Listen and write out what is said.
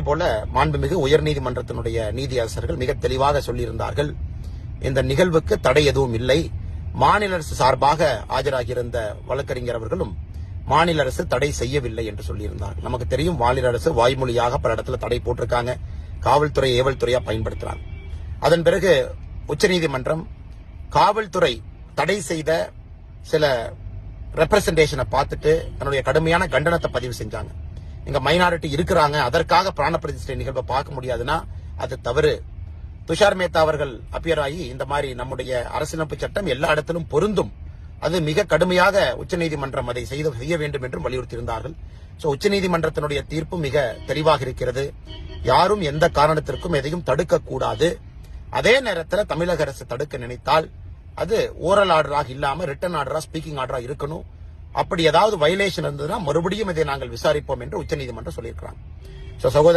போல மாண்புமிகு உயர்நீதிமன்றத்தினுடைய நீதியரசர்கள் மிக தெளிவாக சொல்லியிருந்தார்கள். இந்த நிகழ்வுக்கு தடை எதுவும் இல்லை. மாநில அரசு சார்பாக ஆஜராகியிருந்த வழக்கறிஞர் அவர்களும் மாநில அரசு தடை செய்யவில்லை என்று சொல்லியிருந்தார்கள். நமக்கு தெரியும், மாநில அரசு வாய்மொழியாக பல இடத்துல தடை போட்டிருக்காங்க. காவல்துறை ஏவல் துறையா பயன்படுத்துறாங்க. அதன் பிறகு உச்சநீதிமன்றம் காவல்துறை தடை செய்த சில ரெப்ரசன்டேஷனை பார்த்துட்டு தன்னுடைய கடுமையான கண்டனத்தை பதிவு செஞ்சாங்க. இங்க மைனாரிட்டி இருக்கிறாங்க, அதற்காக பிராண பிரதிஷ்டை நிகழ்வை பார்க்க முடியாதுன்னா அது தவறு. துஷார் மேத்தா அவர்கள் அப்பியர் ஆகி இந்த மாதிரி நம்முடைய அரசியலமைப்பு சட்டம் எல்லா இடத்திலும் பொருந்தும், அது மிக கடுமையாக உச்சநீதிமன்றம் அதை செய்ய வேண்டும் என்றும் வலியுறுத்தியிருந்தார்கள். உச்சநீதிமன்றத்தினுடைய தீர்ப்பு மிக தெளிவாக இருக்கிறது. யாரும் எந்த காரணத்திற்கும் எதையும் தடுக்கக்கூடாது. அதே நேரத்தில் தமிழக அரசு தடுக்க நினைத்தால் அது ஓரல் ஆர்டராக இல்லாம ரிட்டன் ஆர்டரா, ஸ்பீக்கிங் ஆர்டரா இருக்கணும். அப்படி ஏதாவது வயலேஷன் இருந்ததுன்னா மறுபடியும் இதை நாங்கள் விசாரிப்போம் என்று உச்சநீதிமன்றம் சொல்லியிருக்கிறாங்க. சகோதர